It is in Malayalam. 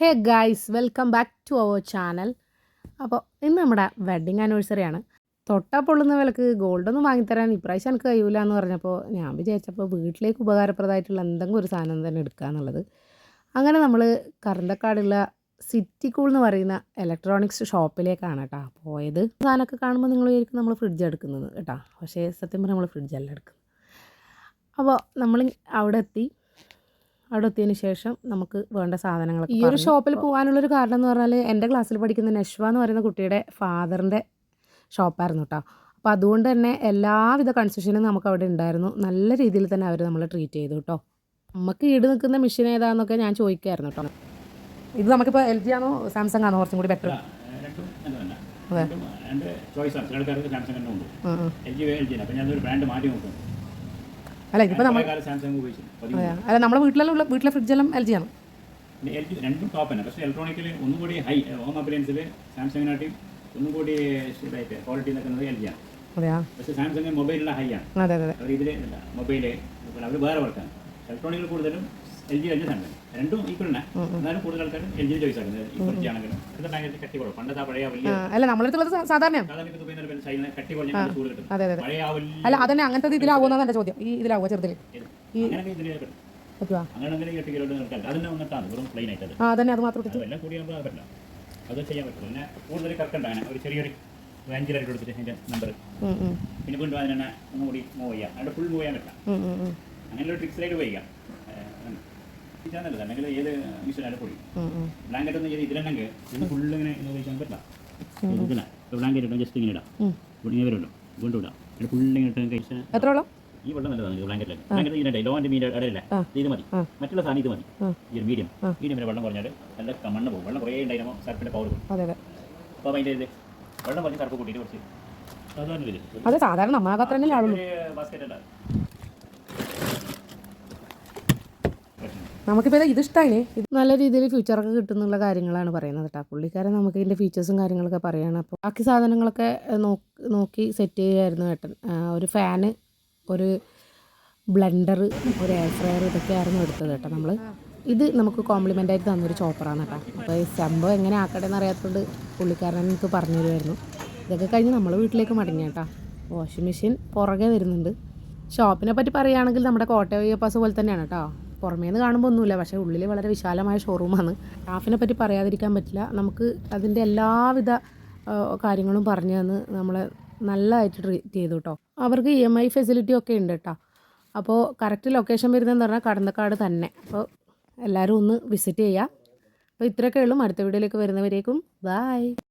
Hey guys, welcome back to our channel. അപ്പോൾ ഇന്ന് നമ്മുടെ വെഡ്ഡിങ് ആനിവേഴ്സറി ആണ്. തൊട്ടാ പൊള്ളുന്ന വിലക്ക് ഗോൾഡൊന്നും വാങ്ങിത്തരാൻ ഇപ്രാവശ്യം എനിക്ക് കഴിയൂല എന്ന് പറഞ്ഞപ്പോൾ ഞാൻ വിചാരിച്ചപ്പോൾ വീട്ടിലേക്ക് ഉപകാരപ്രദമായിട്ടുള്ള എന്തെങ്കിലും ഒരു സാധനം തന്നെ എടുക്കുക എന്നുള്ളത്. അങ്ങനെ നമ്മൾ കറന്തക്കാടുള്ള സിറ്റി കൂൾ എന്ന് പറയുന്ന ഇലക്ട്രോണിക്സ് ഷോപ്പിലേക്കാണ് കേട്ടോ പോയത്. സാധനമൊക്കെ കാണുമ്പോൾ നിങ്ങൾ വിചാരിക്കും നമ്മൾ ഫ്രിഡ്ജ് എടുക്കുന്നത് കേട്ടോ, പക്ഷേ സത്യം പറഞ്ഞാൽ നമ്മൾ ഫ്രിഡ്ജല്ല എടുക്കുന്നത്. അപ്പോൾ നമ്മൾ അവിടെ എത്തിയതിന് ശേഷം നമുക്ക് വേണ്ട സാധനങ്ങൾ ഈ ഒരു ഷോപ്പിൽ പോകാനുള്ളൊരു കാരണം എന്ന് പറഞ്ഞാൽ എൻ്റെ ക്ലാസ്സിൽ പഠിക്കുന്ന നഷ്വ എന്ന് പറയുന്ന കുട്ടിയുടെ ഫാദറിൻ്റെ ഷോപ്പായിരുന്നു കേട്ടോ. അപ്പോൾ അതുകൊണ്ട് തന്നെ എല്ലാവിധ കൺസെഷനും നമുക്ക് അവിടെ ഉണ്ടായിരുന്നു. നല്ല രീതിയിൽ തന്നെ അവർ നമ്മളെ ട്രീറ്റ് ചെയ്തു കേട്ടോ. നമുക്ക് ഈട് നിൽക്കുന്ന മെഷീൻ ഏതാണെന്നൊക്കെ ഞാൻ ചോദിക്കായിരുന്നു കേട്ടോ. ഇത് നമുക്കിപ്പോൾ LG ആണോ സാംസങ് ആണോ കുറച്ചും കൂടി ബെറ്റർ? അല്ല ഇതിപ്പോൾ നമ്മൾ അല്ല നമ്മുടെ വീട്ടിലെ ഫ്രിഡ്ജെല്ലാം LG ആണ്. രണ്ടും ടോപ്പ് തന്നെ, പക്ഷേ ഇലക്ട്രോണിക്കൽ ഒന്നും കൂടി ഹൈ ഹോം അപ്ലയൻസിൽ സാംസങ്ങിനായിട്ടും ഒന്നും കൂടി ക്വാളിറ്റി നിൽക്കുന്നത് LG ആണ്. അതെയാ, പക്ഷേ സാംസങ് മൊബൈലിലെ ഹൈ ആണ്. അതെ അതെ, അവർ ഇതിൽ മൊബൈല് അവർ വേറെ വർക്കാണ്. ഇലക്ട്രോണിക്കൽ കൂടുതലും LG സാംസങ് രണ്ടും ഈക്വൽ തന്നെ. എന്നാലും കൂടുതൽ ആൾക്കാരും LG ചോയ്സ് ആക്കുന്നത്. ഈ ഫ്രിഡ്ജ് ആണെങ്കിലും ഇത് ഭയങ്കര കട്ടി കുറവ്. പണ്ടത്തെ പഴയ വലിയ അല്ല നമ്മളടുത്തുള്ളത് സാധാരണ കട്ടി കുറഞ്ഞ ചൂട് കിട്ടും. പഴയ അല്ല അതന്നെ അങ്ങനത്തെ ഇതിലാവുമെന്നാണ് എൻ്റെ ചോദ്യം. ഈ ഇതിലാവുക ചെറുതിൽ അതന്നെ അത് മാത്രം എല്ലാം കൂടിയാകുമ്പോൾ പറ്റില്ല, അത് ചെയ്യാൻ പറ്റില്ല. പിന്നെ കൂടുതൽ കറക്കണ്ട, അങ്ങനെ ഒരു ചെറിയൊരു വാഞ്ചിലായിട്ട് കൊടുത്തിട്ട് അതിൻ്റെ നമ്പർ പിന്നെ വീണ്ടും അതിനെ ഒന്നും കൂടി മൂവ് ചെയ്യാം. അവിടെ ഫുൾ മൂവ് ചെയ്യാൻ പറ്റില്ല. അങ്ങനെയുള്ള ട്രിക്സിലായിട്ട് ഉപയോഗിക്കാം. അല്ലെങ്കിൽ ഏത് മിഷനായിട്ട് പൊടി ബ്ലാങ്കറ്റ് ഒന്നും ചെയ്ത് ഇതിലെങ്കിൽ ഇതിന് ഫുള്ള് ഇങ്ങനെ ഉപയോഗിക്കാൻ പറ്റില്ല. ബ്ലാങ്കറ്റ് ഇടാം, ജസ്റ്റ് ഇങ്ങനെ ഇടാം, ഇങ്ങനെ വരുമല്ലോ, വീണ്ടും ഇടാം. ഫുള്ളിങ്ങനെ ഇട്ട് കഴിച്ചാൽ ഈ വെള്ളം നല്ലതാണ്. ബ്ലാങ്കറ്റിലേക്ക് ബ്ലാങ്കറ്റ് ഇങ്ങനെ ലോ ആൻഡ് മീഡിയം ഇടയില്ല, ഇത് മതി. മറ്റുള്ള സാധനം ഇത് മതി. ഈ ഒരു മീഡിയം വരെ വെള്ളം കുറഞ്ഞാൽ നല്ല മണ്ണ് പോകും. വെള്ളം കുറേ ഉണ്ടായിരുന്നു സർപ്പിൻ്റെ പവർ പോകും. അപ്പോൾ അതിൻ്റെ ഇത് വെള്ളം കുറഞ്ഞ് സർപ്പ് കൂട്ടിയിട്ട് കുറച്ച് സാധാരണ ബാസ്ക്കറ്റ് ഉണ്ടാകും. നമുക്കിപ്പോൾ ഇത് ഇഷ്ടമായി. ഇത് നല്ല രീതിയിൽ ഫ്യൂച്ചറൊക്കെ കിട്ടുന്നുള്ള കാര്യങ്ങളാണ് പറയുന്നത് കേട്ടോ. പുള്ളിക്കാരൻ നമുക്ക് ഇതിൻ്റെ ഫീച്ചേഴ്സും കാര്യങ്ങളൊക്കെ പറയുകയാണ്. അപ്പോൾ ബാക്കി സാധനങ്ങളൊക്കെ നോക്കി സെറ്റ് ചെയ്യുമായിരുന്നു ഏട്ടൻ. ഒരു ഫാന്, ഒരു ബ്ലെൻഡർ, ഒരു എയർ ഫ്രയർ, ഇതൊക്കെയായിരുന്നു എടുത്തത് കേട്ടോ. നമ്മൾ ഇത് നമുക്ക് കോംപ്ലിമെൻ്റായിട്ട് തന്നൊരു ചോപ്പറാണ് കേട്ടോ. അപ്പോൾ ഈ സംഭവം എങ്ങനെ ആക്കണമെന്ന് അറിയാത്തതുകൊണ്ട് പുള്ളിക്കാരൻ എനിക്ക് പറഞ്ഞു തരുമായിരുന്നു. ഇതൊക്കെ കഴിഞ്ഞ് നമ്മൾ വീട്ടിലേക്ക് മടങ്ങി കേട്ടോ. വാഷിംഗ് മെഷീൻ പുറകെ വരുന്നുണ്ട്. ഷോപ്പിനെ പറ്റി പറയുകയാണെങ്കിൽ നമ്മുടെ കോട്ടയം പാസ് പോലെ തന്നെയാണ് കേട്ടോ. പുറമേന്ന് കാണുമ്പോൾ ഒന്നുമില്ല, പക്ഷേ ഉള്ളിൽ വളരെ വിശാലമായ ഷോറൂമാണ്. സ്റ്റാഫിനെ പറ്റി പറയാതിരിക്കാൻ പറ്റില്ല. നമുക്ക് അതിൻ്റെ എല്ലാവിധ കാര്യങ്ങളും പറഞ്ഞു തന്ന് നമ്മളെ നല്ലതായിട്ട് ട്രീറ്റ് ചെയ്തു കേട്ടോ. അവർക്ക് EMI ഫെസിലിറ്റി ഒക്കെ ഉണ്ട് കേട്ടോ. അപ്പോൾ കറക്റ്റ് ലൊക്കേഷൻ വരുന്നതെന്ന് പറഞ്ഞാൽ കടന്നക്കാട് തന്നെ. അപ്പോൾ എല്ലാവരും ഒന്ന് വിസിറ്റ് ചെയ്യുക. അപ്പോൾ ഇത്രയൊക്കെ ഉള്ളൂ. അടുത്ത വീഡിയോയിലേക്ക് വരുന്നവരേക്കും ബൈ.